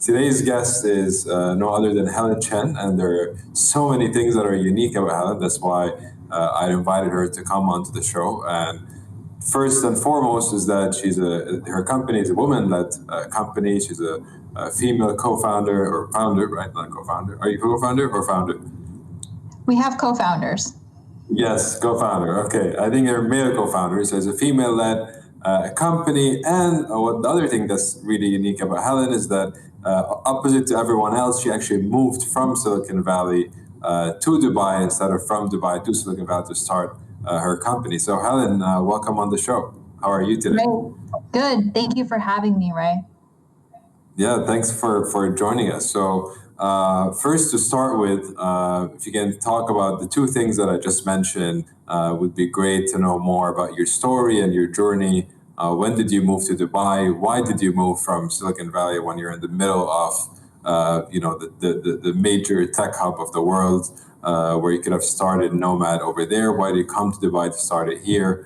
Today's guest is no other than Helen Chen, and there are so many things that are unique about Helen. That's why I invited her to come onto the show. And first and foremost is that her company is a woman-led company. She's a female co-founder or founder, right? Not co-founder. Are you co-founder or founder? We have co-founders. Yes, co-founder. Okay, I think they're male co-founders. So it's a female-led company. And the other thing that's really unique about Helen is that opposite to everyone else, she actually moved from Silicon Valley to Dubai instead of from Dubai to Silicon Valley to start her company. So Helen, welcome on the show. How are you today? Ray, good. Thank you for having me, Ray. Yeah, thanks for joining us. So first to start with, if you can talk about the two things that I just mentioned, would be great to know more about your story and your journey. When did you move to Dubai? Why did you move from Silicon Valley when you're in the middle of the major tech hub of the world, where you could have started Nomad over there? Why did you come to Dubai to start it here?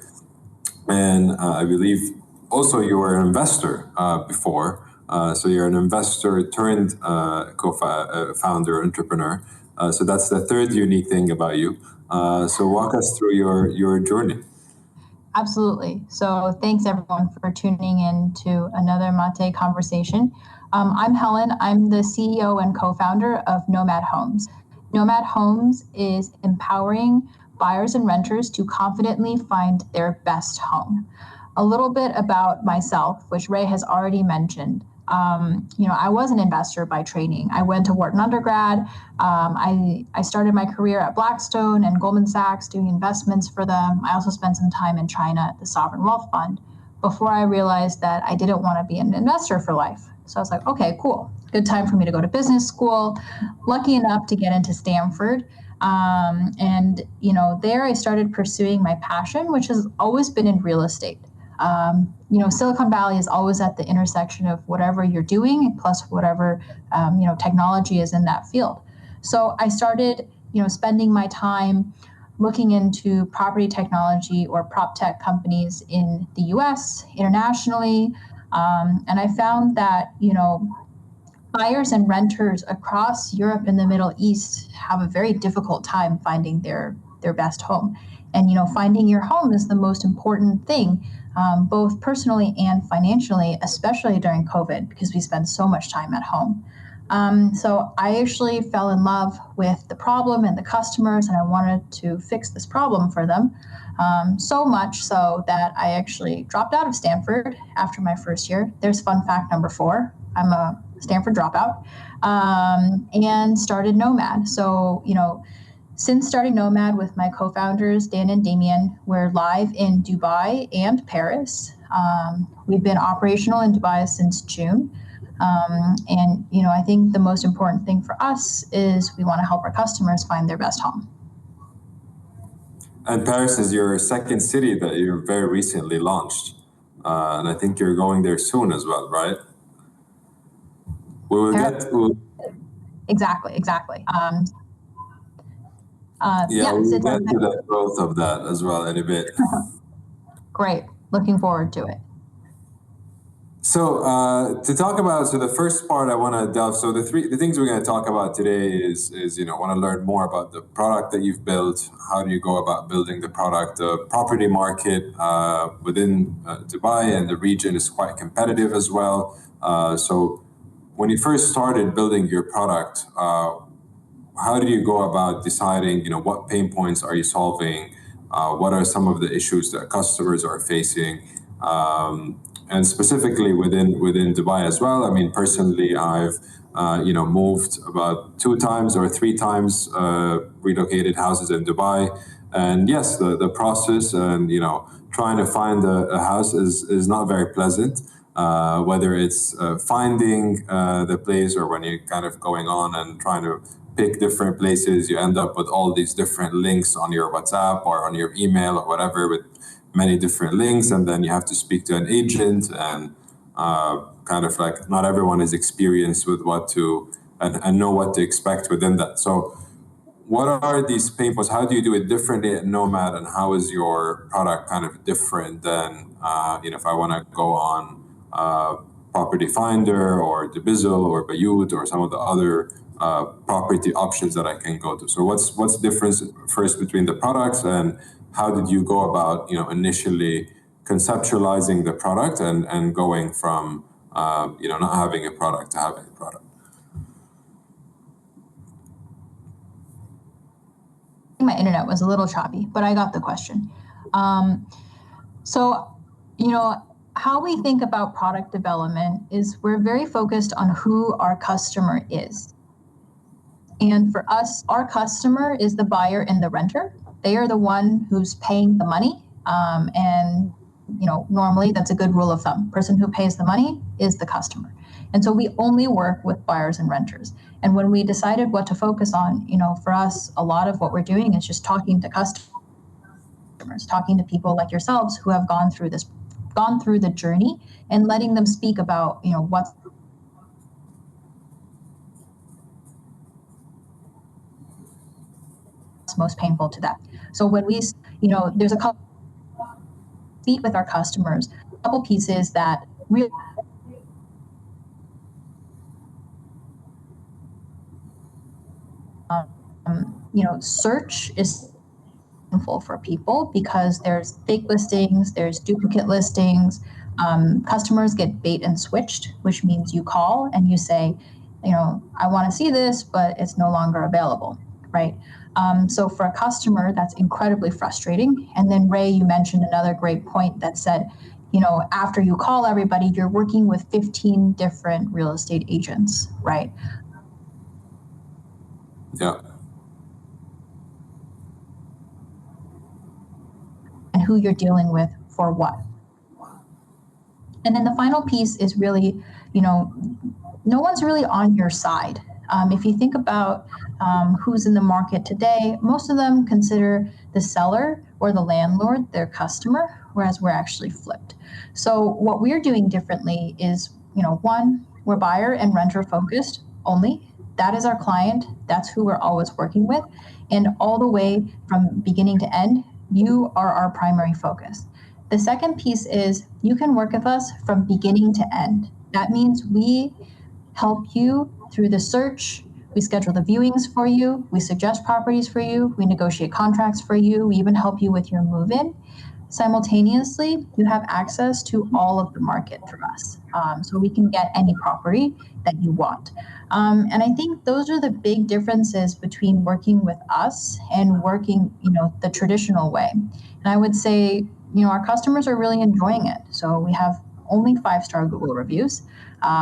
And I believe also you were an investor before. So you're an investor turned co-founder, entrepreneur. So that's the third unique thing about you. So walk us through your journey. Absolutely. So thanks everyone for tuning in to another Maté Conversation. I'm Helen. I'm the CEO and co-founder of Nomad Homes. Nomad Homes is empowering buyers and renters to confidently find their best home. A little bit about myself, which Ray has already mentioned. I was an investor by training. I went to Wharton undergrad. I started my career at Blackstone and Goldman Sachs doing investments for them. I also spent some time in China at the Sovereign Wealth Fund before I realized that I didn't want to be an investor for life. So I was like, okay, cool. Good time for me to go to business school. Lucky enough to get into Stanford. There I started pursuing my passion, which has always been in real estate. Silicon Valley is always at the intersection of whatever you're doing plus whatever, technology is in that field. So I started, spending my time looking into property technology or prop tech companies in the US, internationally. And I found that, buyers and renters across Europe and the Middle East have a very difficult time finding their best home. And, finding your home is the most important thing, both personally and financially, especially during COVID, because we spend so much time at home. So I actually fell in love with the problem and the customers, and I wanted to fix this problem for them. So much so that I actually dropped out of Stanford after my first year. There's fun fact number 4. I'm a Stanford dropout, and started Nomad. So, since starting Nomad with my co-founders, Dan and Damien, we're live in Dubai and Paris. We've been operational in Dubai since June. I think the most important thing for us is we want to help our customers find their best home. And Paris is your second city that you very recently launched. And I think you're going there soon as well, right? Exactly. We'll get to the growth of that as well in a bit. Great. Looking forward to it. So to talk about, the first part I want to delve, so the things we're going to talk about today is want to learn more about the product that you've built. How do you go about building the product? The property market within Dubai and the region is quite competitive as well. So when you first started building your product, how do you go about deciding, what pain points are you solving? What are some of the issues that customers are facing? And specifically within Dubai as well. I mean, personally, I've moved about 2 times or 3 times, relocated houses in Dubai. And yes, the process and trying to find a house is not very pleasant. Whether it's finding the place or when you're kind of going on and trying to pick different places, you end up with all these different links on your WhatsApp or on your email or whatever with many different links, and then you have to speak to an agent, and kind of like not everyone is experienced with what to and know what to expect within that. So what are these pain points? How do you do it differently at Nomad, and how is your product kind of different than if I want to go on Property Finder or Dibizzle or Bayut or some of the other property options that I can go to. So what's the difference first between the products, and how did you go about initially conceptualizing the product and going from not having a product to having a product? My internet was a little choppy, but I got the question. How we think about product development is we're very focused on who our customer is. And for us, our customer is the buyer and the renter. They are the one who's paying the money. Normally that's a good rule of thumb. Person who pays the money is the customer. And so we only work with buyers and renters. And when we decided what to focus on, for us, a lot of what we're doing is just talking to customers, talking to people like yourselves who have gone through the journey, and letting them speak about, what's most painful to them. So when we, there's a couple speak with our customers, a couple pieces that really search is painful for people because there's fake listings, there's duplicate listings. Customers get bait and switched, which means you call and you say, I want to see this, but it's no longer available, right? So for a customer, that's incredibly frustrating. And then Ray, you mentioned another great point that said, after you call everybody, you're working with 15 different real estate agents, right? Yeah. And who you're dealing with for what. And then the final piece is really, no one's really on your side. If you think about who's in the market today, most of them consider the seller or the landlord their customer, whereas we're actually flipped. So what we're doing differently is, one, we're buyer and renter focused only. That is our client. That's who we're always working with. And all the way from beginning to end, you are our primary focus. The second piece is you can work with us from beginning to end. That means we help you through the search. We schedule the viewings for you. We suggest properties for you. We negotiate contracts for you. We even help you with your move-in. Simultaneously, you have access to all of the market through us. So we can get any property that you want. And I think those are the big differences between working with us and working, the traditional way. And I would say, our customers are really enjoying it. So we have only 5-star Google reviews,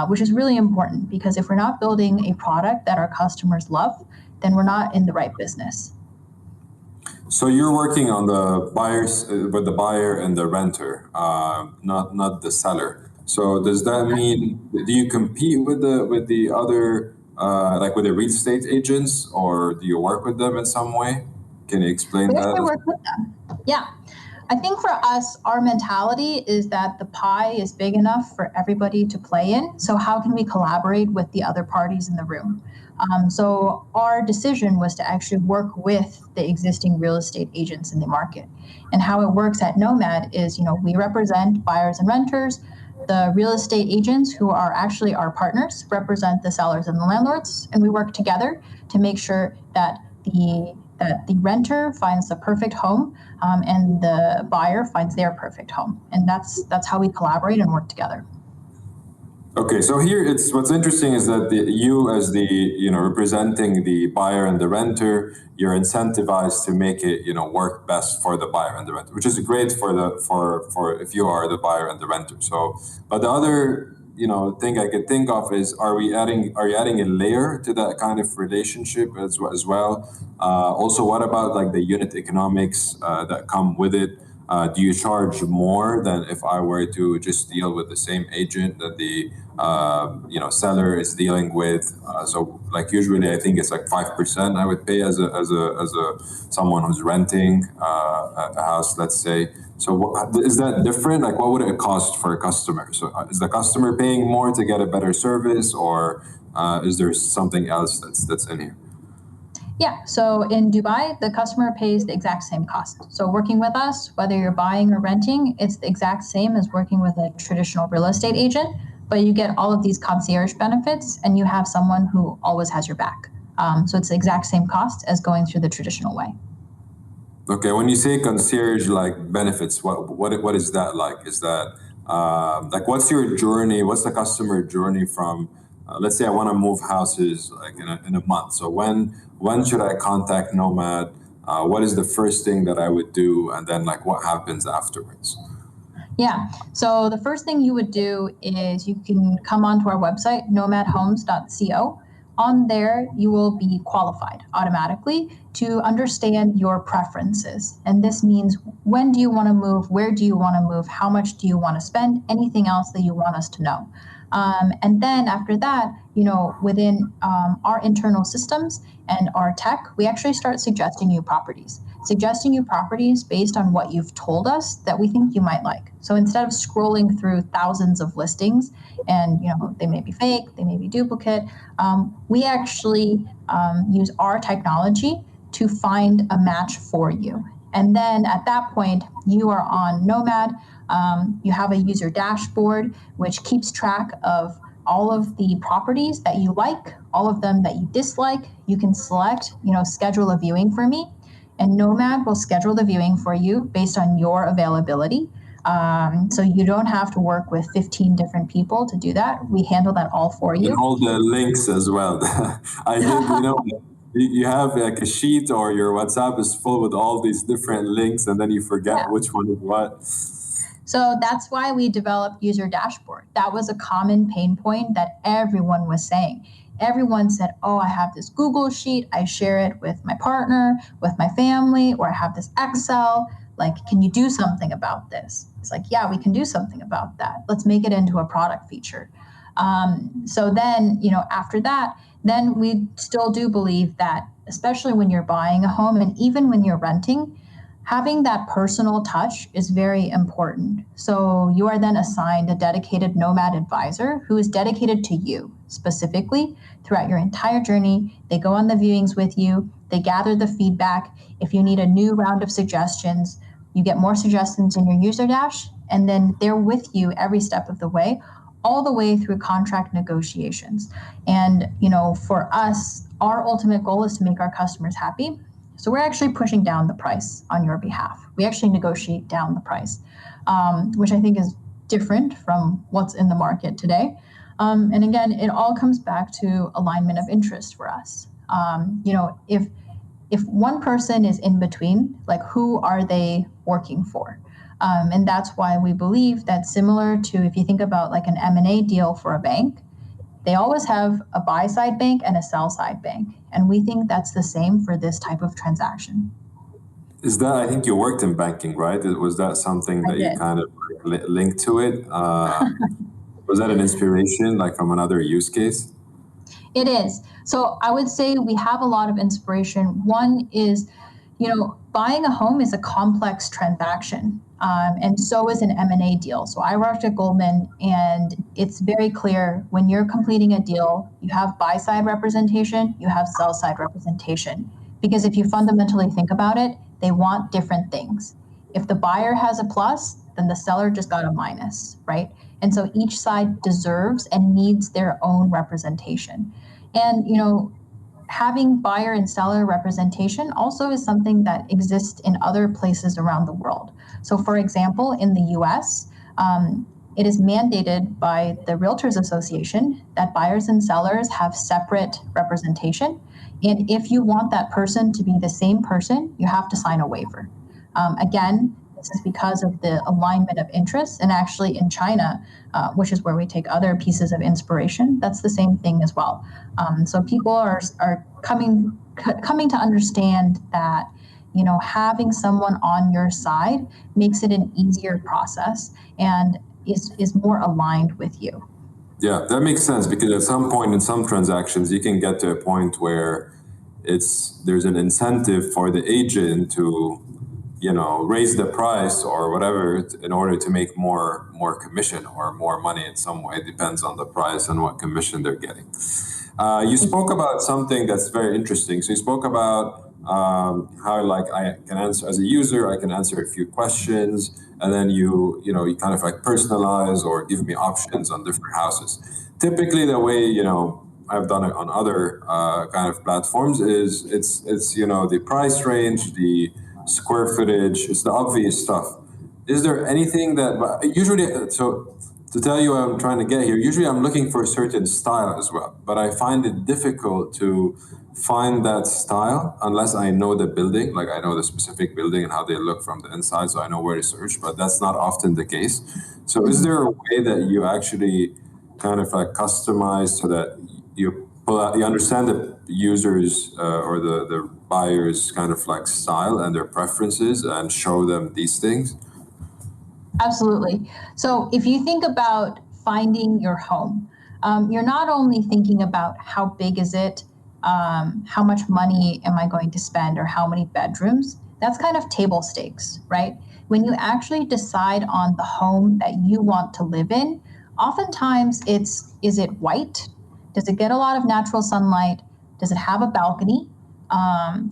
which is really important because if we're not building a product that our customers love, then we're not in the right business. So you're working on the buyers with the buyer and the renter, not the seller. So does that mean, do you compete with the other like with the real estate agents, or do you work with them in some way? Can you explain that? We work with them. Yeah. I think for us, our mentality is that the pie is big enough for everybody to play in. So how can we collaborate with the other parties in the room? So our decision was to actually work with the existing real estate agents in the market. And how it works at Nomad is, we represent buyers and renters. The real estate agents, who are actually our partners, represent the sellers and the landlords. And we work together to make sure that the renter finds the perfect home and the buyer finds their perfect home. And that's how we collaborate and work together. Okay, so here what's interesting is that you as the representing the buyer and the renter, you're incentivized to make it work best for the buyer and the renter, which is great for if you are the buyer and the renter. So, but the other thing I could think of is, are you adding a layer to that kind of relationship as well? Also, what about like the unit economics that come with it? Do you charge more than if I were to just deal with the same agent that the seller is dealing with? So like usually I think it's like 5% I would pay as a someone who's renting a house, let's say. So is that different? Like what would it cost for a customer? So is the customer paying more to get a better service, or is there something else that's in here? Yeah, so in Dubai, the customer pays the exact same cost. So working with us, whether you're buying or renting, it's the exact same as working with a traditional real estate agent. but you get all of these concierge benefits, and you have someone who always has your back. So it's the exact same cost as going through the traditional way. Okay, when you say concierge like benefits, what is that like? Is that like what's your journey? What's the customer journey from? Let's say I want to move houses like in a month. So when should I contact Nomad? What is the first thing that I would do, and then like what happens afterwards? Yeah. So the first thing you would do is you can come onto our website, nomadhomes.co. On there, you will be qualified automatically to understand your preferences. And this means when do you want to move? Where do you want to move? How much do you want to spend? Anything else that you want us to know. And then after that, within our internal systems and our tech, we actually start suggesting you properties based on what you've told us that we think you might like. So instead of scrolling through thousands of listings and, they may be fake, they may be duplicate, we actually use our technology to find a match for you. And then at that point, you are on Nomad. You have a user dashboard, which keeps track of all of the properties that you like, all of them that you dislike. You can select, schedule a viewing for me, and Nomad will schedule the viewing for you based on your availability. So you don't have to work with 15 different people to do that. We handle that all for you. And all the links as well. I think, you have like a sheet or your WhatsApp is full with all these different links, and then you forget which one is what. So that's why we developed User Dashboard. That was a common pain point that everyone was saying. Everyone said, oh, I have this Google sheet. I share it with my partner, with my family, or I have this Excel. Like, can you do something about this? It's like, yeah, we can do something about that. Let's make it into a product feature. So then, after that, then we still do believe that, especially when you're buying a home and even when you're renting, having that personal touch is very important. So you are then assigned a dedicated Nomad advisor who is dedicated to you specifically throughout your entire journey. They go on the viewings with you. They gather the feedback. If you need a new round of suggestions, you get more suggestions in your user dash, and then they're with you every step of the way, all the way through contract negotiations. And, for us, our ultimate goal is to make our customers happy. So we're actually pushing down the price on your behalf. We actually negotiate down the price, which I think is different from what's in the market today. And again, it all comes back to alignment of interest for us. If one person is in between, like who are they working for? And that's why we believe that similar to if you think about like an M&A deal for a bank, they always have a buy-side bank and a sell-side bank. And we think that's the same for this type of transaction. Is that, I think you worked in banking, right? Was that something that you kind of linked to it? Was that an inspiration, like from another use case? It is. So I would say we have a lot of inspiration. One is, buying a home is a complex transaction. And so is an M&A deal. So I worked at Goldman, and it's very clear when you're completing a deal, you have buy-side representation, you have sell-side representation. Because if you fundamentally think about it, they want different things. If the buyer has a plus, then the seller just got a minus, right? And so each side deserves and needs their own representation. And, having buyer and seller representation also is something that exists in other places around the world. So for example, in the US, it is mandated by the Realtors Association that buyers and sellers have separate representation. And if you want that person to be the same person, you have to sign a waiver. Again, this is because of the alignment of interests. And actually in China, which is where we take other pieces of inspiration, that's the same thing as well. So people are coming to understand that, having someone on your side makes it an easier process and is more aligned with you. Yeah, that makes sense, because at some point in some transactions, you can get to a point where there's an incentive for the agent to raise the price or whatever in order to make more commission or more money in some way. It depends on the price and what commission they're getting. You spoke about something that's very interesting. So you spoke about how like I can answer as a user, I can answer a few questions, and then you kind of like personalize or give me options on different houses. Typically, the way I've done it on other kind of platforms is it's the price range, the square footage, it's the obvious stuff. Is there anything that usually so? To tell you what I'm trying to get here, usually I'm looking for a certain style as well, but I find it difficult to find that style unless I know the building, like I know the specific building and how they look from the inside, so I know where to search, but that's not often the case. So is there a way that you actually kind of like customize so that you pull out, you understand the users or the buyers kind of like style and their preferences and show them these things? Absolutely. So if you think about finding your home, you're not only thinking about how big is it, how much money am I going to spend, or how many bedrooms. That's kind of table stakes, right? When you actually decide on the home that you want to live in, oftentimes is it white? Does it get a lot of natural sunlight? Does it have a balcony?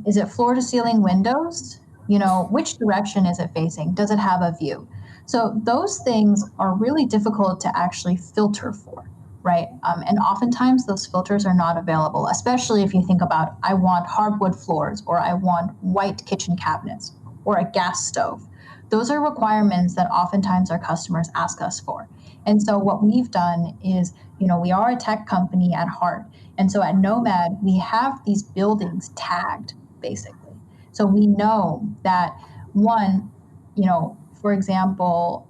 Is it floor to ceiling windows? Which direction is it facing? Does it have a view? So those things are really difficult to actually filter for, right? And oftentimes those filters are not available, especially if you think about, I want hardwood floors, or I want white kitchen cabinets, or a gas stove. Those are requirements that oftentimes our customers ask us for. And so what we've done is, we are a tech company at heart. And so at Nomad, we have these buildings tagged, basically. So we know that one, for example,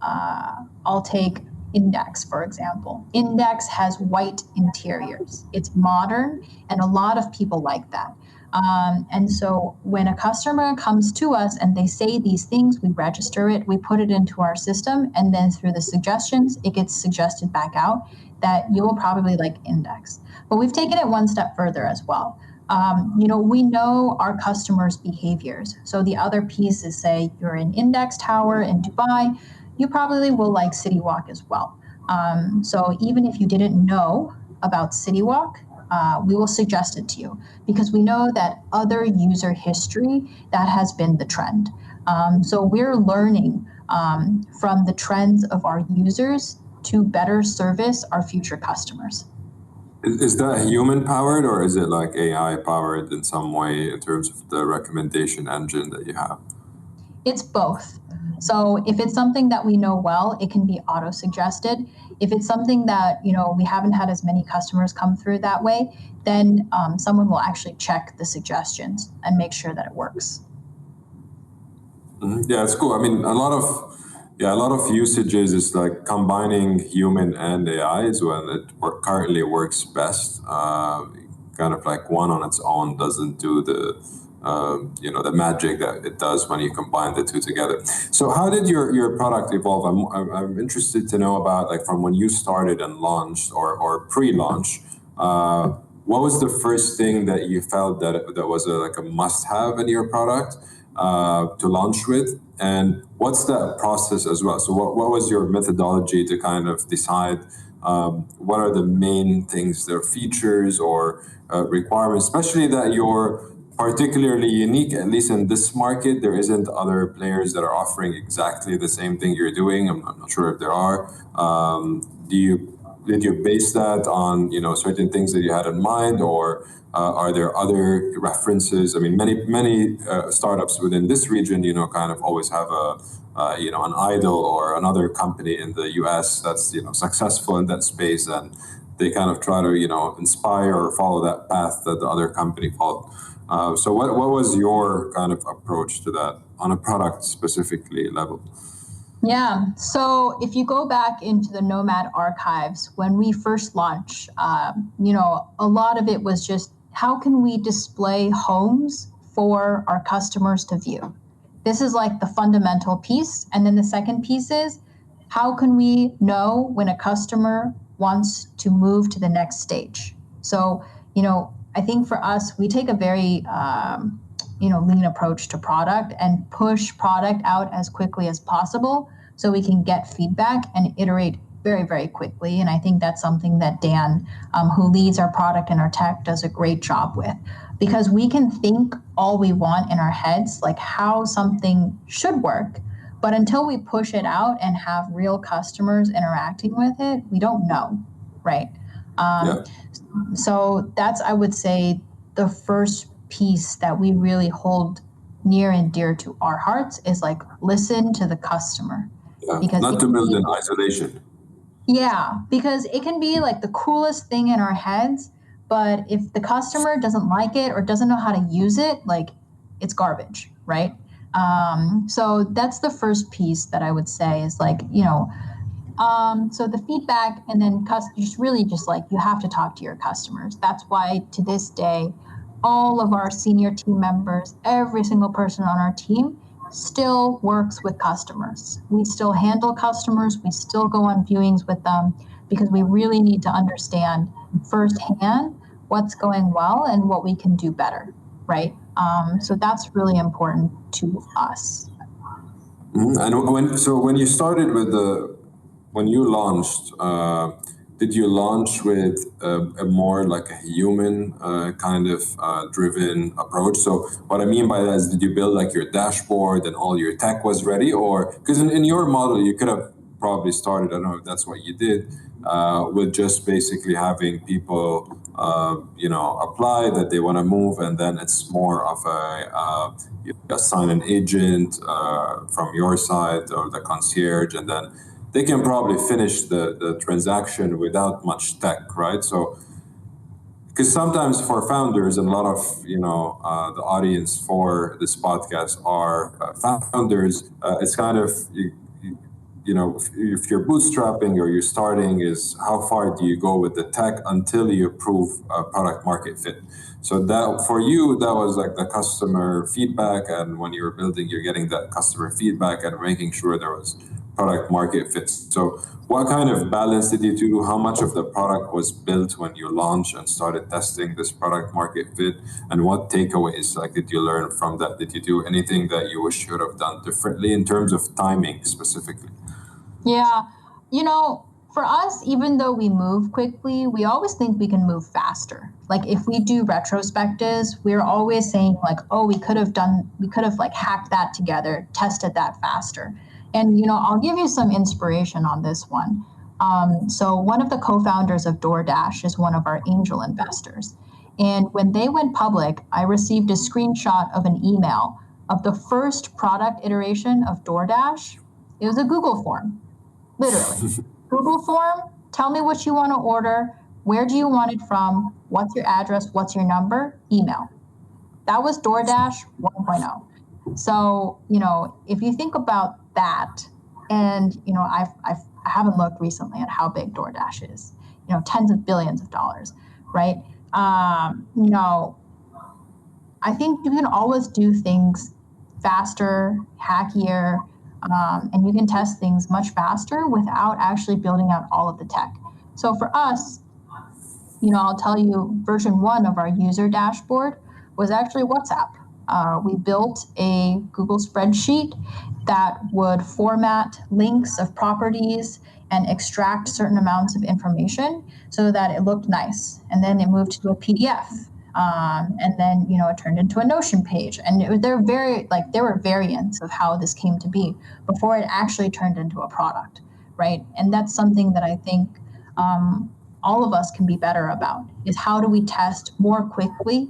I'll take Index, for example. Index has white interiors. It's modern, and a lot of people like that. And so when a customer comes to us and they say these things, we register it, we put it into our system, and then through the suggestions, it gets suggested back out that you will probably like Index. But we've taken it one step further as well. We know our customers' behaviors. So the other piece is, say you're in Index Tower in Dubai, you probably will like City Walk as well. So even if you didn't know about City Walk, we will suggest it to you because we know that other user history, that has been the trend. So we're learning from the trends of our users to better service our future customers. Is that human powered or is it like AI powered in some way in terms of the recommendation engine that you have? It's both. So if it's something that we know well, it can be auto-suggested. If it's something that we haven't had as many customers come through that way, then someone will actually check the suggestions and make sure that it works. Mm-hmm. Yeah, it's cool. I mean, a lot of usages is like combining human and AI is when it currently works best. Kind of like one on its own doesn't do the magic that it does when you combine the two together. So how did your product evolve? I'm interested to know about, like, from when you started and launched or pre-launch. What was the first thing that you felt that was like a must-have in your product to launch with, and what's that process as well? So what was your methodology to kind of decide what are the main things, their features or requirements, especially that you're particularly unique, at least in this market. There isn't other players that are offering exactly the same thing you're doing. I'm not sure if there are. Did you base that on certain things that you had in mind, or are there other references? I mean, many startups within this region, kind of always have an idol or another company in the US that's successful in that space, and they kind of try to inspire or follow that path that the other company followed. So what was your kind of approach to that on a product specifically level? Yeah. So if you go back into the Nomad archives, when we first launched, a lot of it was just, how can we display homes for our customers to view? This is like the fundamental piece. And then the second piece is, how can we know when a customer wants to move to the next stage? So, I think for us, we take a very, lean approach to product and push product out as quickly as possible so we can get feedback and iterate very, very quickly. And I think that's something that Dan, who leads our product and our tech, does a great job with. because we can think all we want in our heads, like how something should work. But until we push it out and have real customers interacting with it, we don't know, right? So that's, I would say, the first piece that we really hold near and dear to our hearts is like, listen to the customer. Yeah, because not to build in isolation. Yeah, because it can be like the coolest thing in our heads, but if the customer doesn't like it or doesn't know how to use it, like it's garbage, right? So that's the first piece that I would say is like, so the feedback, and then just really just like you have to talk to your customers. That's why to this day, all of our senior team members, every single person on our team still works with customers. We still handle customers. We still go on viewings with them because we really need to understand firsthand what's going well and what we can do better, right? So that's really important to us. Mm-hmm. And when you started when you launched, did you launch with a more like a human kind of driven approach? So what I mean by that is, did you build like your dashboard and all your tech was ready? Or because in your model, you could have probably started, I don't know if that's what you did, with just basically having people, apply that they want to move. And then it's more of you assign an agent from your side or the concierge, and then they can probably finish the transaction without much tech, right? So, because sometimes for founders, and a lot of the audience for this podcast are founders, it's kind of if you're bootstrapping or you're starting, is how far do you go with the tech until you prove product market fit? So that for you, that was like the customer feedback, and when you were building, you're getting that customer feedback and making sure there was product market fits. So what kind of balance did you do? How much of the product was built when you launched and started testing this product market fit? And what takeaways did you learn from that? Did you do anything that you wish you would have done differently in terms of timing specifically? Yeah, for us, even though we move quickly, we always think we can move faster. Like if we do retrospectives, we're always saying like, oh, we could have like hacked that together, tested that faster. And, I'll give you some inspiration on this one. So one of the co-founders of DoorDash is one of our angel investors. And when they went public, I received a screenshot of an email of the first product iteration of DoorDash. It was a Google form, literally. Google form, tell me what you want to order, where do you want it from, what's your address, what's your number, email. That was DoorDash 1.0. So, if you think about that, and, I haven't looked recently at how big DoorDash is, tens of billions of dollars, right? I think you can always do things faster, hackier, and you can test things much faster without actually building out all of the tech. So for us, I'll tell you, version 1 of our user dashboard was actually WhatsApp. We built a Google spreadsheet that would format links of properties and extract certain amounts of information so that it looked nice. And then it moved to a PDF. And then, it turned into a Notion page. And there were variants of how this came to be before it actually turned into a product, right? And that's something that I think all of us can be better about, is how do we test more quickly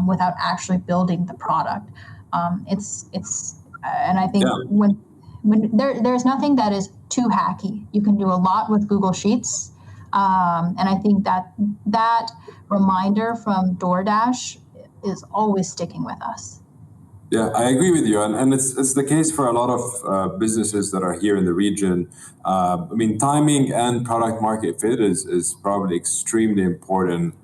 without actually building the product. And I think when there's nothing that is too hacky. You can do a lot with Google Sheets. And I think that reminder from DoorDash is always sticking with us. Yeah, I agree with you. And it's the case for a lot of businesses that are here in the region. Timing and product market fit is probably extremely important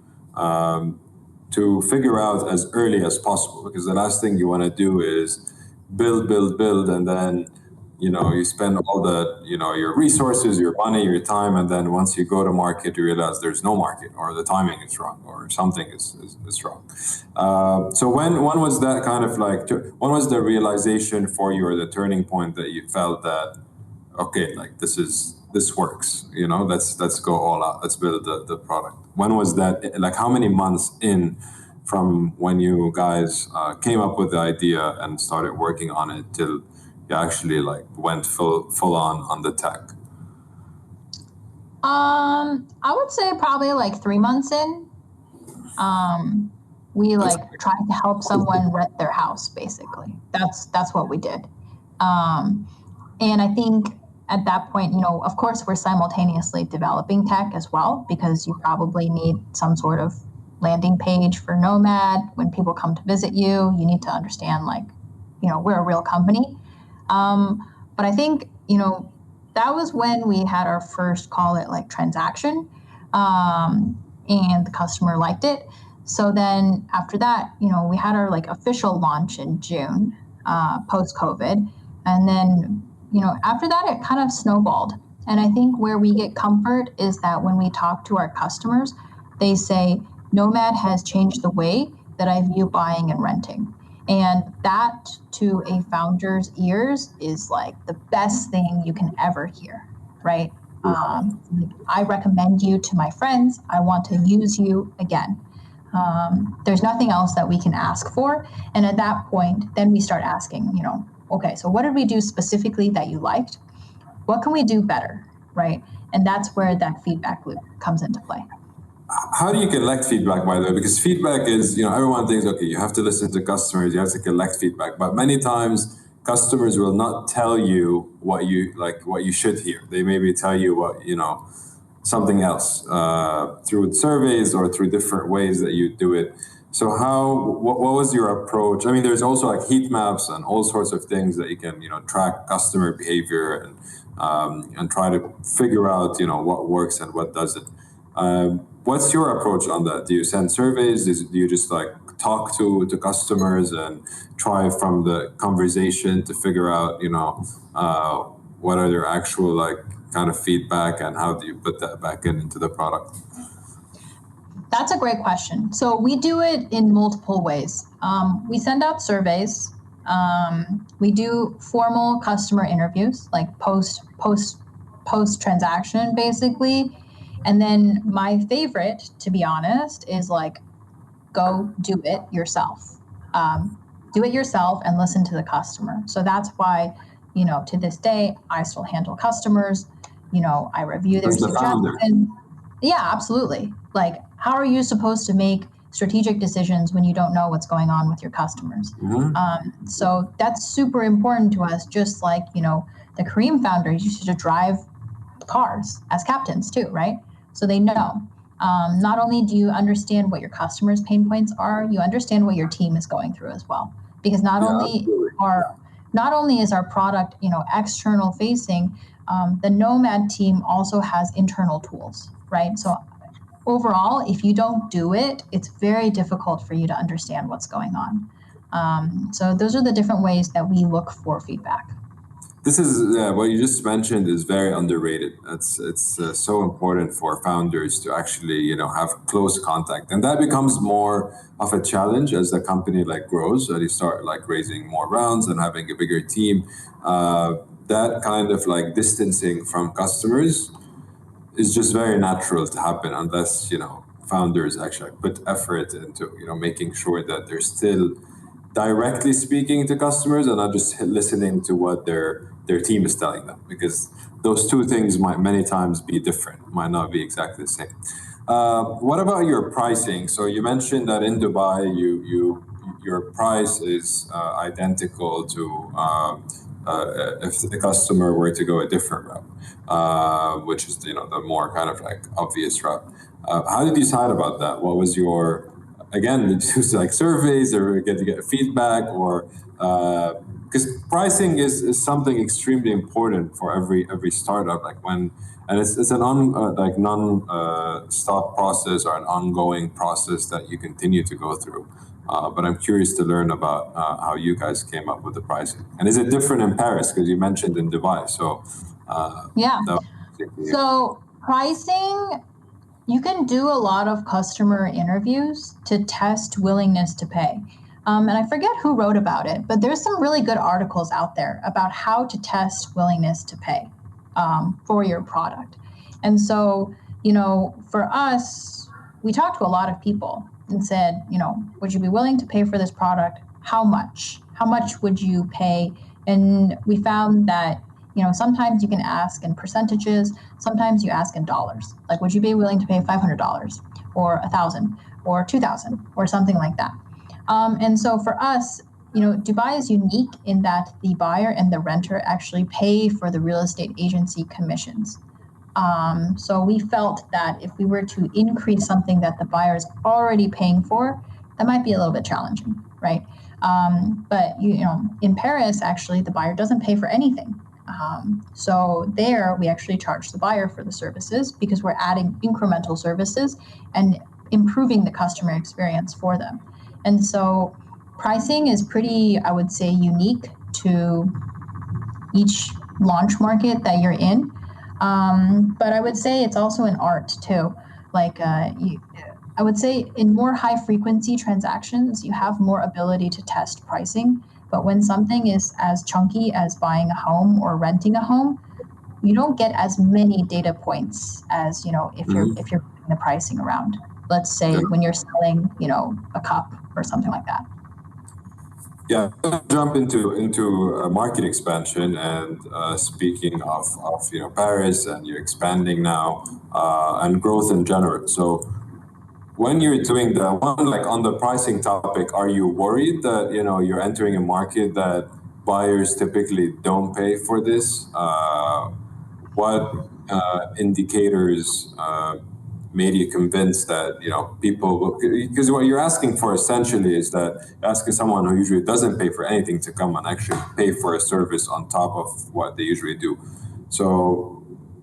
to figure out as early as possible, because the last thing you want to do is build, and then you spend all your resources, your money, your time, and then once you go to market, you realize there's no market, or the timing is wrong, or something is wrong. So when was that kind of when was the realization for you, or the turning point that you felt that, okay, this works, let's go all out, let's build the product? When was that? How many months in from when you guys came up with the idea and started working on it till you actually like went full on the tech? I would say probably like 3 months in. We like tried to help someone rent their house, basically. That's what we did. And I think at that point, of course, we're simultaneously developing tech as well, because you probably need some sort of landing page for Nomad. When people come to visit you, you need to understand, like, we're a real company. But I think, that was when we had our first, call it like transaction, and the customer liked it. So then after that, we had our like official launch in June, post-COVID. And then, after that, it kind of snowballed. And I think where we get comfort is that when we talk to our customers, they say, Nomad has changed the way that I view buying and renting. And that, to a founder's ears, is like the best thing you can ever hear, right? I recommend you to my friends. I want to use you again. There's nothing else that we can ask for. And at that point, then we start asking, okay, so what did we do specifically that you liked? What can we do better, right? And that's where that feedback loop comes into play. How do you collect feedback, by the way? Because feedback is, everyone thinks, okay, you have to listen to customers, you have to collect feedback. But many times, customers will not tell you what you should hear. They maybe tell you what, something else through surveys or through different ways that you do it. So what was your approach? I mean, there's also like heat maps and all sorts of things that you can, track customer behavior and try to figure out, what works and what doesn't. What's your approach on that? Do you send surveys? Do you just like talk to customers and try from the conversation to figure out, what are their actual like kind of feedback, and how do you put that back into the product? That's a great question. So we do it in multiple ways. We send out surveys. We do formal customer interviews, like post transaction, basically. And then my favorite, to be honest, is like, go do it yourself. Do it yourself and listen to the customer. So that's why, to this day, I still handle customers. I review their suggestions. Yeah, absolutely. Like, how are you supposed to make strategic decisions when you don't know what's going on with your customers? Mm-hmm. So that's super important to us. Just like, the Kareem founders used to drive cars as captains too, right? So they know. Not only do you understand what your customers' pain points are, you understand what your team is going through as well. Because not only is our product, external facing, the Nomad team also has internal tools, right? So overall, if you don't do it, it's very difficult for you to understand what's going on. So those are the different ways that we look for feedback. This is what you just mentioned is very underrated. It's so important for founders to actually have close contact, and that becomes more of a challenge as the company grows and you start raising more rounds and having a bigger team. That kind of distancing from customers is just very natural to happen unless founders actually put effort into making sure that they're still directly speaking to customers and not just listening to what their team is telling them, because those two things might many times be different, might not be exactly the same. What about your pricing? So you mentioned that in Dubai, your price is identical to if the customer were to go a different route, which is the more kind of obvious route. How did you decide about that? What was your, again, did you use surveys or get feedback, or because pricing is something extremely important for every startup. And it's an non-stop process or an ongoing process that you continue to go through. But I'm curious to learn about how you guys came up with the pricing. And is it different in Paris? Because you mentioned in Dubai. So yeah. So pricing, you can do a lot of customer interviews to test willingness to pay. And I forget who wrote about it, but there's some really good articles out there about how to test willingness to pay for your product. And so, for us, we talked to a lot of people. and said, would you be willing to pay for this product? How much? How much would you pay? And we found that, sometimes you can ask in percentages, sometimes you ask in dollars. Like, would you be willing to pay $500 or $1,000 or $2,000 or something like that? And so for us, Dubai is unique in that the buyer and the renter actually pay for the real estate agency commissions. So we felt that if we were to increase something that the buyer is already paying for, that might be a little bit challenging, right? But in Paris, actually, the buyer doesn't pay for anything. So there, we actually charge the buyer for the services because we're adding incremental services and improving the customer experience for them. And so pricing is pretty, I would say, unique to each launch market that you're in. But I would say it's also an art too. Like I would say in more high frequency transactions, you have more ability to test pricing. But when something is as chunky as buying a home or renting a home, you don't get as many data points as, if you're putting the pricing around. Let's say when you're selling, a cup or something like that. Yeah, jump into market expansion and speaking of Paris, and you're expanding now and growth in general. So when you're doing the one, like on the pricing topic, are you worried that you're entering a market that buyers typically don't pay for this? What indicators made you convinced that people will, because what you're asking for essentially is that you're asking someone who usually doesn't pay for anything to come and actually pay for a service on top of what they usually do. So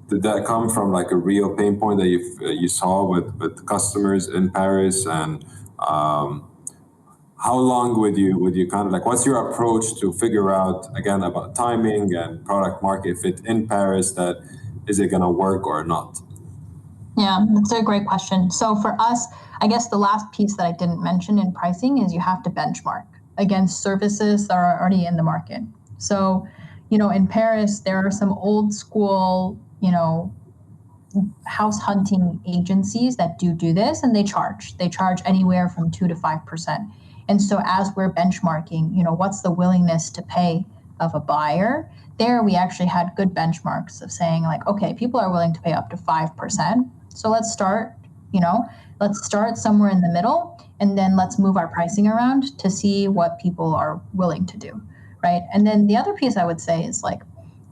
did that come from like a real pain point that you saw with customers in Paris? And how long would you kind of like, what's your approach to figure out again about timing and product market fit in Paris, that is it going to work or not? Yeah, that's a great question. So for us, I guess the last piece that I didn't mention in pricing is you have to benchmark against services that are already in the market. So, in Paris, there are some old school, house hunting agencies that do this, and they charge anywhere from 2 to 5%. And so as we're benchmarking, what's the willingness to pay of a buyer, there we actually had good benchmarks of saying like, okay, people are willing to pay up to 5%. So let's start somewhere in the middle, and then let's move our pricing around to see what people are willing to do, right? And then the other piece I would say is like,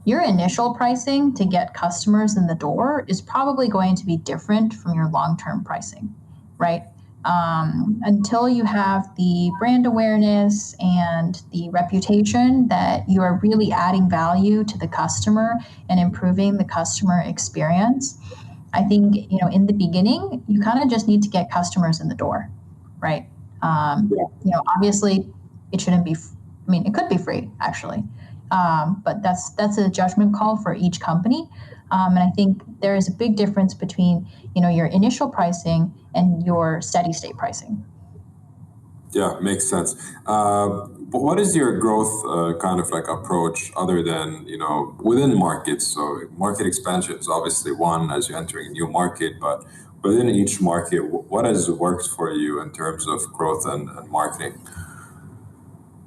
your initial pricing to get customers in the door is probably going to be different from your long-term pricing, right? Until you have the brand awareness and the reputation that you are really adding value to the customer and improving the customer experience, I think, in the beginning, you kind of just need to get customers in the door, right? Obviously, it shouldn't be, it could be free, actually. But that's a judgment call for each company. And I think there is a big difference between, your initial pricing and your steady state pricing. Yeah, makes sense. But what is your growth kind of like approach other than, within markets? So market expansion is obviously one as you're entering a new market, but within each market, what has worked for you in terms of growth and marketing?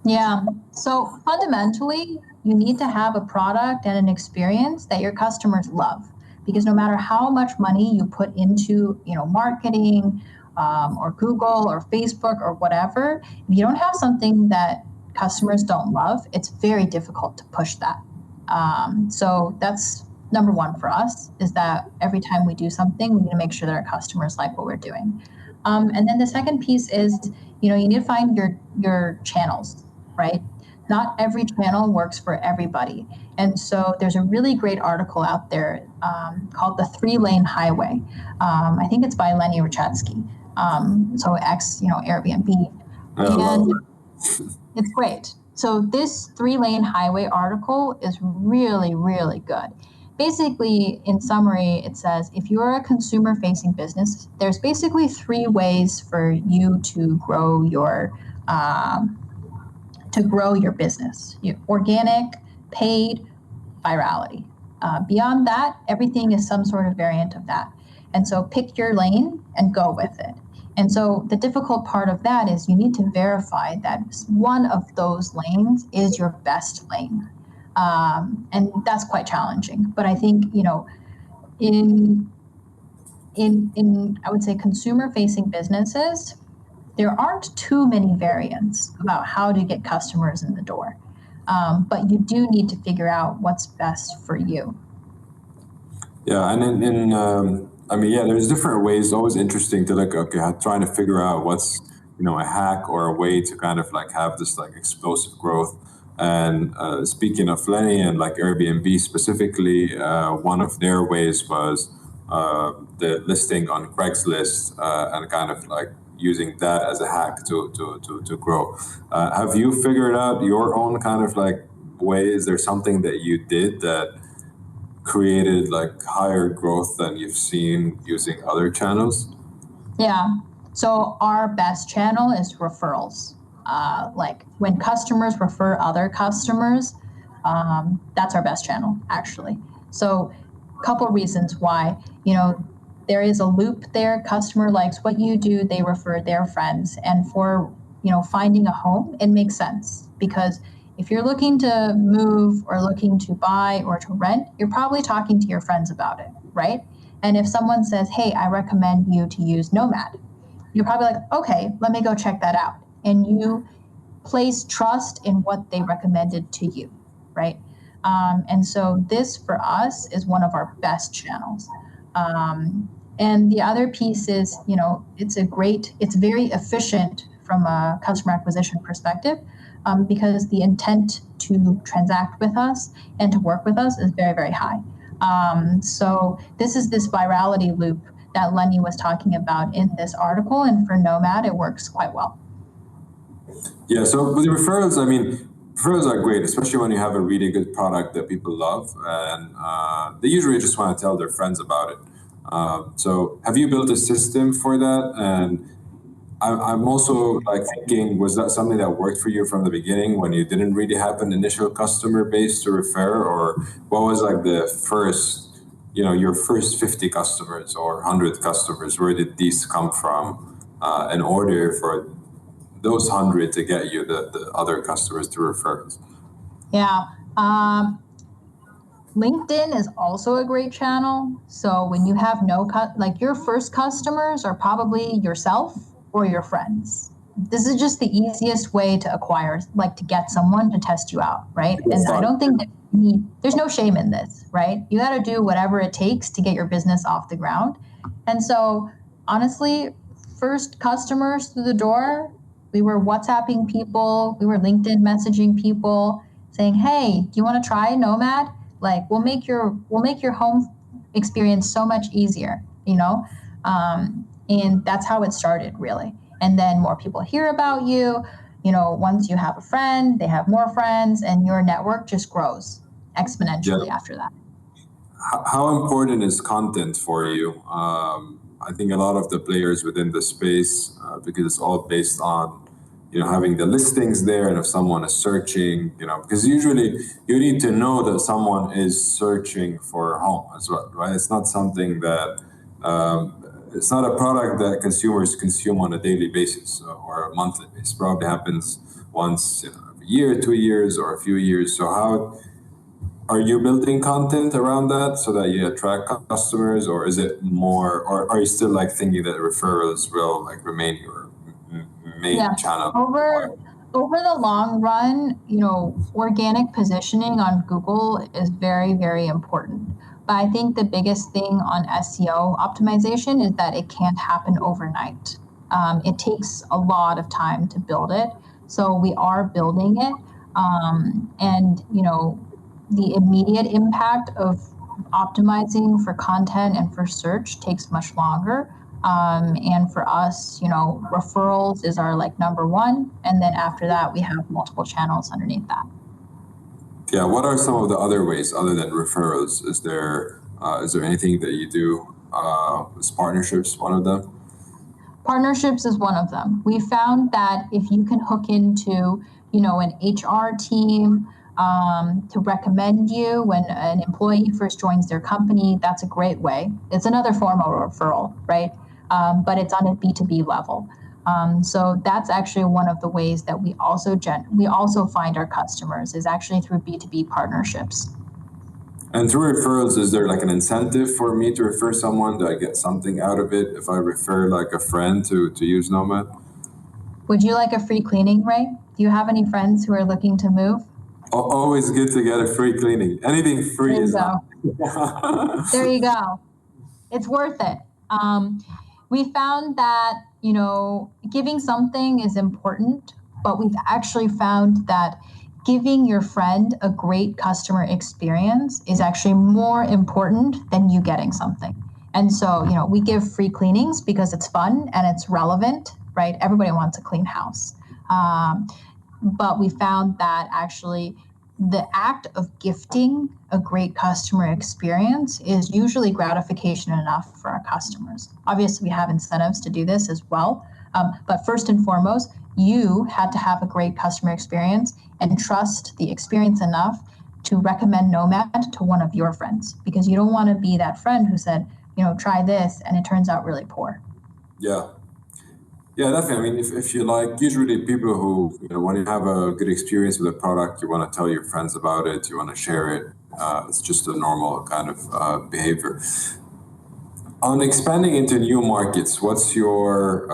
Yeah. So fundamentally, you need to have a product and an experience that your customers love, because no matter how much money you put into, marketing or Google or Facebook or whatever, if you don't have something that customers don't love, it's very difficult to push that. So that's number one for us, is that every time we do something, we need to make sure that our customers like what we're doing. And then the second piece is, you need to find your channels, right? Not every channel works for everybody. And so there's a really great article out there called The 3-Lane Highway. I think it's by Lenny Rachetsky. So Airbnb. And it's great. So this 3-Lane Highway article is really, really good. Basically, in summary, it says, if you're a consumer-facing business, there's basically 3 ways for you to grow your business: organic, paid, virality. Beyond that, everything is some sort of variant of that. And so pick your lane and go with it. And so the difficult part of that is you need to verify that one of those lanes is your best lane. And that's quite challenging. But I think, in I would say consumer facing businesses, there aren't too many variants about how to get customers in the door. But you do need to figure out what's best for you. Yeah, and there's different ways. It's always interesting to look, trying to figure out what's, a hack or a way to kind of like have this like explosive growth. And speaking of Lenny and like Airbnb specifically, one of their ways was the listing on Craigslist and kind of like using that as a hack to grow. Have you figured out your own kind of like way? Is there something that you did that created like higher growth than you've seen using other channels? Yeah. So our best channel is referrals. Like when customers refer other customers, that's our best channel, actually. So a couple reasons why, there is a loop there. Customer likes what you do, they refer their friends. And for, finding a home, it makes sense because if you're looking to move or looking to buy or to rent, you're probably talking to your friends about it, right? And if someone says, hey, I recommend you to use Nomad, you're probably like, okay, let me go check that out. And you place trust in what they recommended to you, right? And so this for us is one of our best channels. And the other piece is, it's very efficient from a customer acquisition perspective. Because the intent to transact with us and to work with us is very, very high. So this is this virality loop that Lenny was talking about in this article, and for Nomad, it works quite well. Yeah, so with the referrals, referrals are great, especially when you have a really good product that people love, and they usually just want to tell their friends about it. So have you built a system for that? And I'm also like thinking, was that something that worked for you from the beginning when you didn't really have an initial customer base to refer, or what was like the first, your first 50 customers or 100 customers? Where did these come from in order for those 100 to get you the other customers to refer? Yeah. LinkedIn is also a great channel. So when you have your first customers are probably yourself or your friends. This is just the easiest way to acquire, to get someone to test you out, right? And I don't think there's no shame in this, right? You got to do whatever it takes to get your business off the ground. And so honestly, first customers through the door, we were WhatsApping people, we were LinkedIn messaging people saying, hey, do you want to try Nomad? Like we'll make your home experience so much easier, and that's how it started, really. And then more people hear about you. Once you have a friend, they have more friends, and your network just grows exponentially after that. How important is content for you? I think a lot of the players within the space, because it's all based on, having the listings there, and if someone is searching, because usually you need to know that someone is searching for a home as well, right? It's not something that it's not a product that consumers consume on a daily basis or a monthly basis. It probably happens once a year, 2 years, or a few years. So how are you building content around that so that you attract customers, or is it more, or are you still like thinking that referrals will like remain your main channel? Over the long run, organic positioning on Google is very, very important. But I think the biggest thing on SEO optimization is that it can't happen overnight. It takes a lot of time to build it. So we are building it. And, the immediate impact of optimizing for content and for search takes much longer. And for us, referrals is our number one. And then after that, we have multiple channels underneath that. Yeah. What are some of the other ways other than referrals? Is there anything that you do? Is partnerships one of them? Partnerships is one of them. We found that if you can hook into, an HR team to recommend you when an employee first joins their company, that's a great way. It's another form of referral, right? but it's on a B2B level. So that's actually one of the ways that we also find our customers is actually through B2B partnerships. And through referrals, is there like an incentive for me to refer someone? Do I get something out of it if I refer like a friend to use Nomad? Would you like a free cleaning, Ray? Do you have any friends who are looking to move? Always good to get a free cleaning. Anything free is not. There you go. It's worth it. We found that, giving something is important, but we've actually found that giving your friend a great customer experience is actually more important than you getting something. And so, we give free cleanings because it's fun and it's relevant, right? Everybody wants a clean house. But we found that actually the act of gifting a great customer experience is usually gratification enough for our customers. Obviously, we have incentives to do this as well. But first and foremost, you had to have a great customer experience and trust the experience enough to recommend Nomad to one of your friends, because you don't want to be that friend who said, try this, and it turns out really poor. Yeah. Yeah, definitely. I mean, if you like, usually people who, when you have a good experience with a product, you want to tell your friends about it, you want to share it. It's just a normal kind of behavior. On expanding into new markets, what's your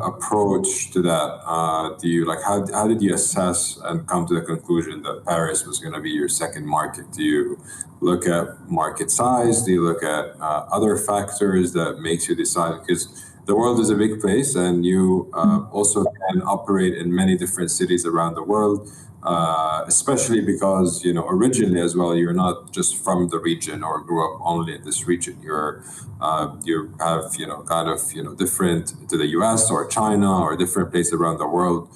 approach to that? Do you how did you assess and come to the conclusion that Paris was going to be your second market? Do you look at market size? Do you look at other factors that makes you decide? Because the world is a big place, and you also can operate in many different cities around the world, especially because, originally as well, you're not just from the region or grew up only in this region. You have, different to the US or China or different places around the world.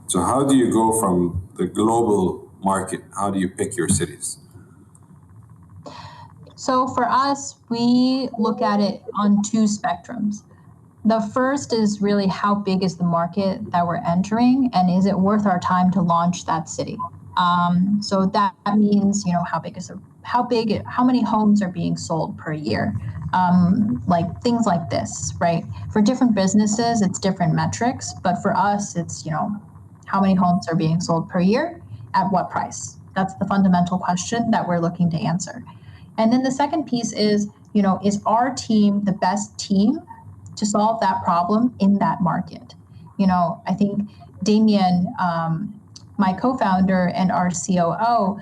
So how do you go from the global market? How do you pick your cities? So for us, we look at it on two spectrums. The first is really how big is the market that we're entering, and is it worth our time to launch that city? So that means, how many homes are being sold per year? Like things like this, right? For different businesses, it's different metrics, but for us, it's, how many homes are being sold per year at what price? That's the fundamental question that we're looking to answer. And then the second piece is, is our team the best team to solve that problem in that market? I think Damien, my co-founder and our COO,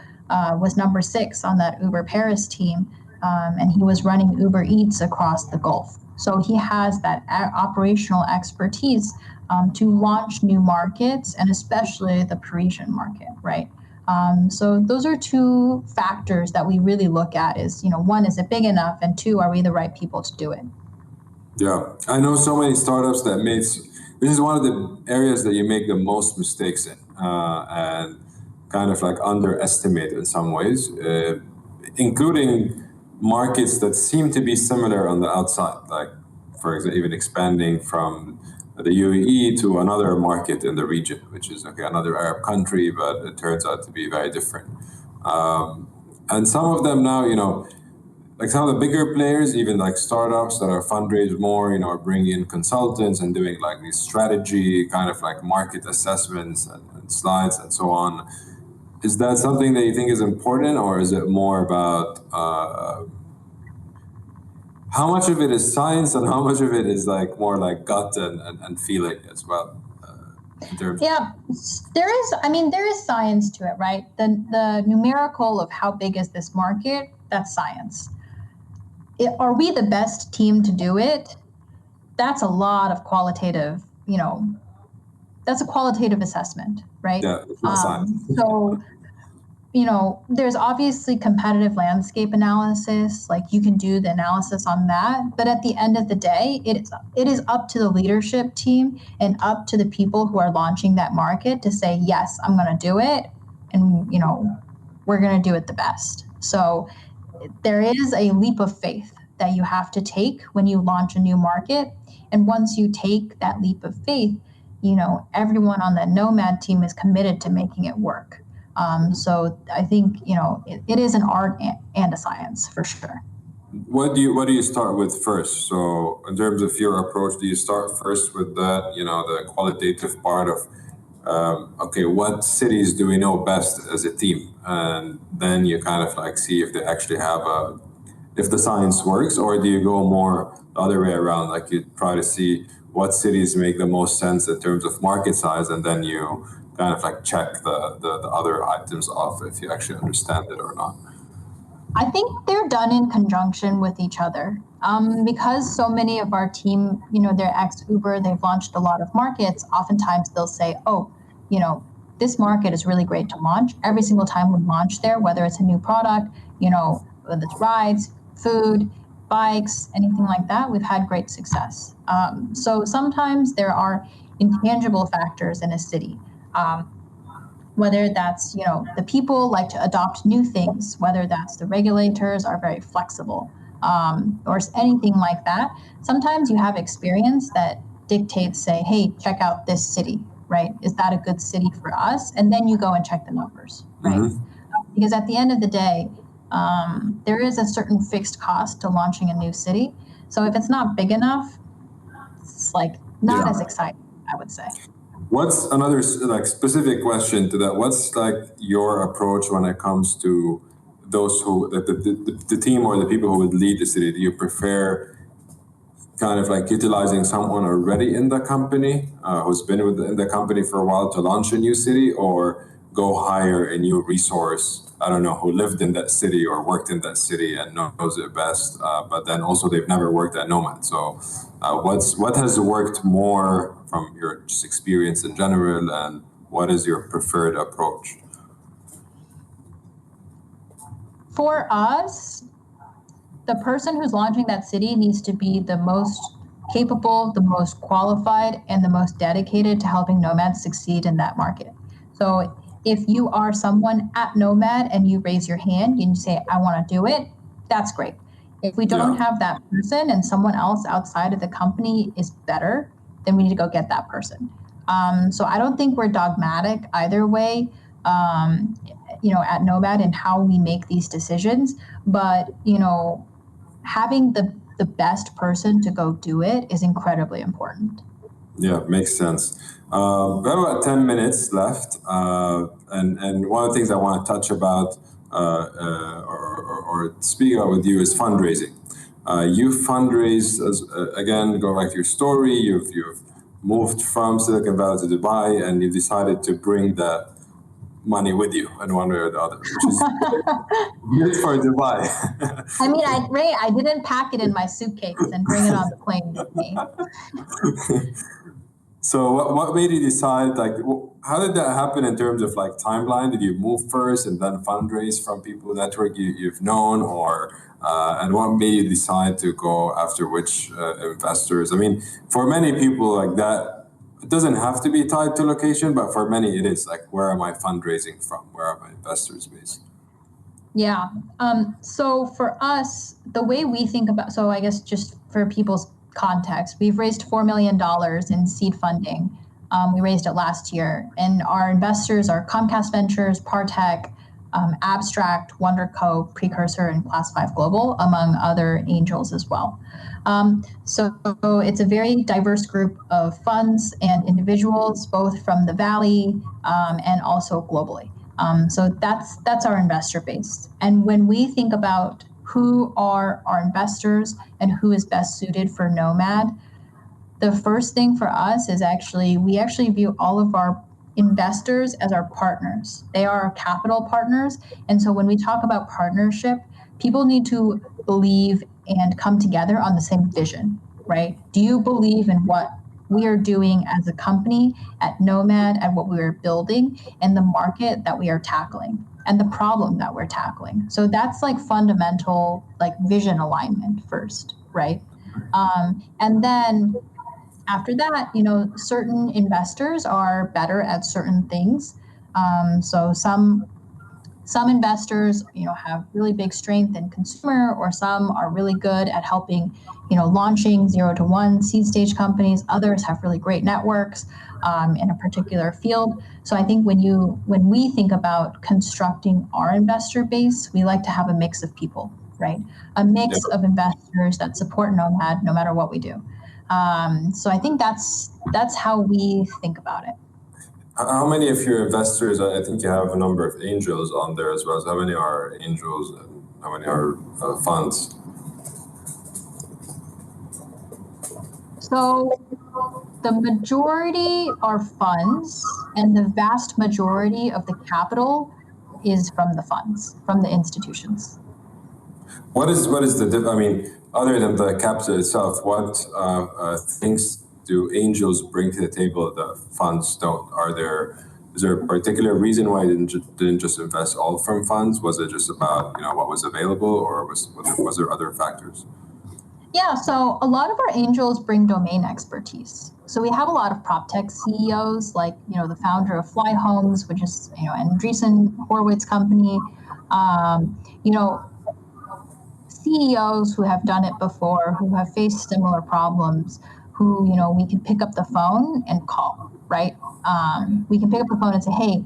was number 6 on that Uber Paris team, and he was running Uber Eats across the Gulf. So he has that operational expertise to launch new markets, and especially the Parisian market, right? So those are two factors that we really look at is, one, is it big enough? And 2, are we the right people to do it? Yeah, I know so many startups that this is one of the areas that you make the most mistakes in, and kind of like underestimate in some ways, including markets that seem to be similar on the outside, like, for example, even expanding from the UAE to another market in the region, which is another Arab country, but it turns out to be very different. And some of them now, like some of the bigger players, even like startups that are fundraised more, are bringing in consultants and doing like these strategy kind of like market assessments and slides and so on. Is that something that you think is important, or is it more about how much of it is science and how much of it is like more like gut and feeling as well? Yeah, there is science to it, right? The numerical of how big is this market, that's science. Are we the best team to do it? That's a lot of qualitative, that's a qualitative assessment, right? Yeah, it's not science. So, there's obviously competitive landscape analysis, like you can do the analysis on that. But at the end of the day, it is up to the leadership team and up to the people who are launching that market to say, yes, I'm going to do it. And, we're going to do it the best. So there is a leap of faith that you have to take when you launch a new market. And once you take that leap of faith, everyone on the Nomad team is committed to making it work. So I think, it is an art and a science for sure. What do you start with first? So in terms of your approach, do you start first with that, the qualitative part of okay, what cities do we know best as a team, and then you kind of like see if they actually have if the science works, or do you go more the other way around, like you try to see what cities make the most sense in terms of market size, and then you kind of like check the other items off if you actually understand it or not? I think they're done in conjunction with each other. Because so many of our team, they're ex Uber, they've launched a lot of markets. Oftentimes they'll say, oh, you know, this market is really great to launch. Every single time we launch there, whether it's a new product, whether it's rides, food, bikes, anything like that, we've had great success. So sometimes there are intangible factors in a city. Whether that's, the people like to adopt new things, whether that's the regulators are very flexible, or anything like that. Sometimes you have experience that dictates, say, hey, check out this city, right? Is that a good city for us? And then you go and check the numbers, right? Mm-hmm. Because at the end of the day, there is a certain fixed cost to launching a new city. So if it's not big enough, it's like not as exciting, I would say. What's another like specific question to that? What's like your approach when it comes to those who the team or the people who would lead the city? Do you prefer kind of like utilizing someone already in the company who's been in the company for a while to launch a new city, or go hire a new resource, I don't know, who lived in that city or worked in that city and knows it best, but then also they've never worked at Nomad. So what has worked more from your just experience in general, and what is your preferred approach? For us, the person who's launching that city needs to be the most capable, the most qualified, and the most dedicated to helping Nomad succeed in that market. So if you are someone at Nomad and you raise your hand and you say, I want to do it, that's great. If we don't have that person and someone else outside of the company is better, then we need to go get that person. So I don't think we're dogmatic either way, at Nomad and how we make these decisions. But, having the best person to go do it is incredibly important. Yeah, makes sense. We have about 10 minutes left. And one of the things I want to touch about or speak about with you is fundraising. You fundraise, again, go back to your story, you've moved from Silicon Valley to Dubai, and you decided to bring that money with you in one way or the other, which is good for Dubai. I mean, Ray, I didn't pack it in my suitcase and bring it on the plane with me. So what made you decide, like, how did that happen in terms of like timeline? Did you move first and then fundraise from people network you've known, or and what made you decide to go after which investors? I mean, for many people like that, it doesn't have to be tied to location, but for many it is. Like, where am I fundraising from? Where are my investors based? Yeah. So for us, the way we think about, so I guess just for people's context, we've raised $4 million in seed funding. We raised it last year, and our investors are Comcast Ventures, Partech, Abstract, WonderCo, Precursor, and Class 5 Global, among other angels as well. So it's a very diverse group of funds and individuals, both from the Valley and also globally. So that's our investor base. And when we think about who are our investors and who is best suited for Nomad, the first thing for us is we actually view all of our investors as our partners. They are our capital partners. And so when we talk about partnership, people need to believe and come together on the same vision, right? Do you believe in what we are doing as a company at Nomad, and what we are building, and the market that we are tackling, and the problem that we're tackling? So that's like fundamental, like vision alignment first, right? And then after that, certain investors are better at certain things. So some investors, have really big strength in consumer, or some are really good at helping, launching 0 to 1 seed stage companies. Others have really great networks in a particular field. So I think when we think about constructing our investor base, we like to have a mix of people. right? A mix of investors that support Nomad no matter what we do. So I think that's how we think about it. How many of your investors, I think you have a number of angels on there as well. So how many are angels and how many are funds? So the majority are funds, and the vast majority of the capital is from the funds, from the institutions. What is the, I mean, other than the capital itself, what things do angels bring to the table that funds don't? Is there a particular reason why you didn't just invest all from funds? Was it just about, what was available, or was there other factors? Yeah, so a lot of our angels bring domain expertise. So we have a lot of prop tech CEOs, like the founder of Fly Homes, which is Andreessen Horowitz company. CEOs who have done it before, who have faced similar problems, who we can pick up the phone and call, right? We can pick up the phone and say, hey,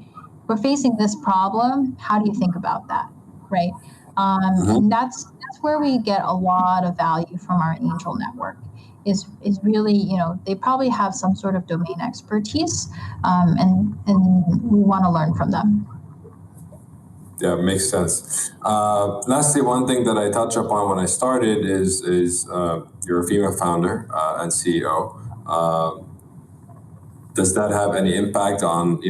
we're facing this problem. How do you think about that, right? And that's where we get a lot of value from our angel network. Is really, they probably have some sort of domain expertise, and we want to learn from them. Yeah, makes sense. Lastly, one thing that I touch upon when I started is you're a female founder and CEO. Does that have any impact on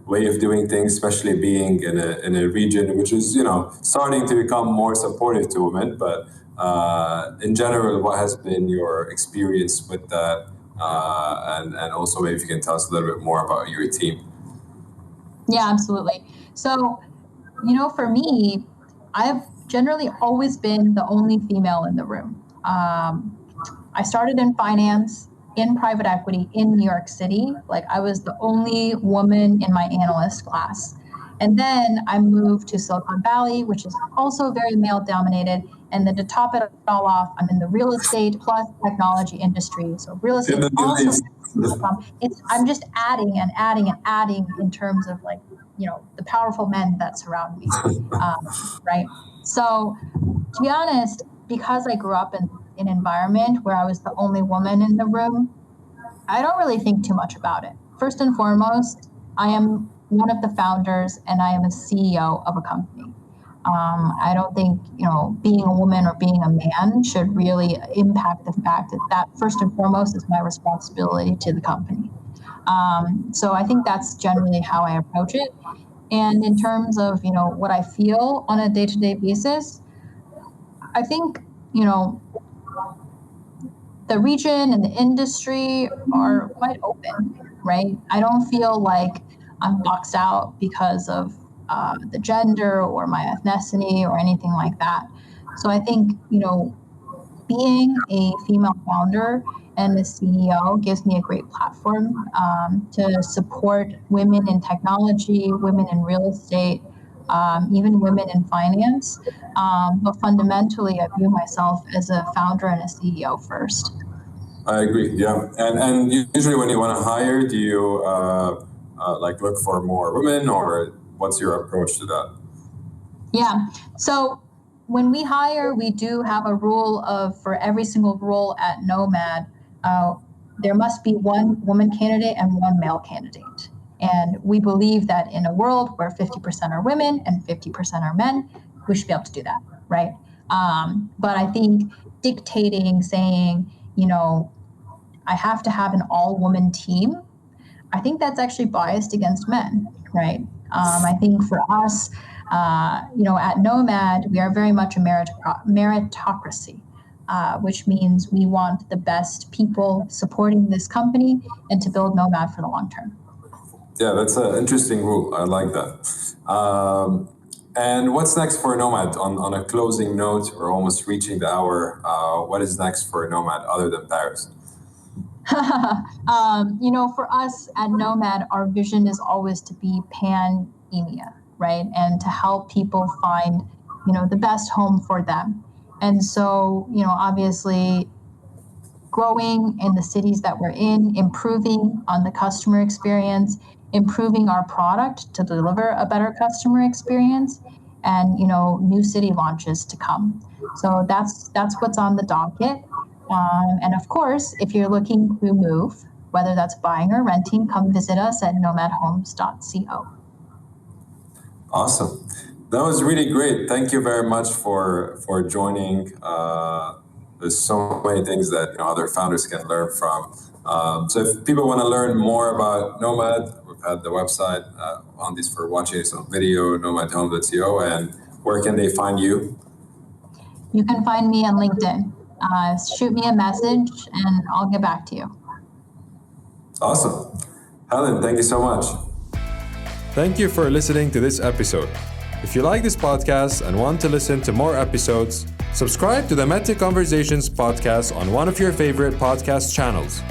way of doing things, especially being in a region which is starting to become more supportive to women? But in general, what has been your experience with that? And also maybe if you can tell us a little bit more about your team. Yeah, absolutely. So, for me, I've generally always been the only female in the room. I started in finance, in private equity in New York City. Like, I was the only woman in my analyst class. And then I moved to Silicon Valley, which is also very male dominated. And then to top it all off, I'm in the real estate plus technology industry. So real estate also, I'm just adding and adding and adding in terms of the powerful men that surround me, right? So to be honest, because I grew up in an environment where I was the only woman in the room, I don't really think too much about it. First and foremost, I am one of the founders and I am a CEO of a company. I don't think, being a woman or being a man should really impact the fact that first and foremost is my responsibility to the company. So I think that's generally how I approach it. And in terms of, what I feel on a day-to-day basis, I think, the region and the industry are quite open, right? I don't feel like I'm boxed out because of the gender or my ethnicity or anything like that. So I think, being a female founder and the CEO gives me a great platform to support women in technology, women in real estate, even women in finance. But fundamentally, I view myself as a founder and a CEO first. I agree. Yeah, and usually when you want to hire, do you look for more women, or what's your approach to that? Yeah. So when we hire, we do have a rule of, for every single role at Nomad, there must be one woman candidate and one male candidate. And we believe that in a world where 50% are women and 50% are men, we should be able to do that, right? But I think dictating, saying, I have to have an all-woman team, I think that's actually biased against men, right? I think for us, at Nomad, we are very much a meritocracy, which means we want the best people supporting this company and to build Nomad for the long term. Yeah, that's an interesting rule. I like that. And what's next for Nomad? On a closing note, we're almost reaching the hour. What is next for Nomad other than Paris? For us at Nomad, our vision is always to be pan-EMEA, right? And to help people find, the best home for them. And so, obviously, growing in the cities that we're in, improving on the customer experience, improving our product to deliver a better customer experience, and new city launches to come. So that's what's on the docket. And of course, if you're looking to move, whether that's buying or renting, come visit us at nomadhomes.co. Awesome. That was really great. Thank you very much for joining. There's so many things that other founders can learn from. So if people want to learn more about Nomad, we've had the website on this for watching some video, nomadhome.co, and where can they find you? You can find me on LinkedIn. Shoot me a message and I'll get back to you. Awesome. Helen, thank you so much. Thank you for listening to this episode. If you like this podcast and want to listen to more episodes, subscribe to the Maté Conversations podcast on one of your favorite podcast channels.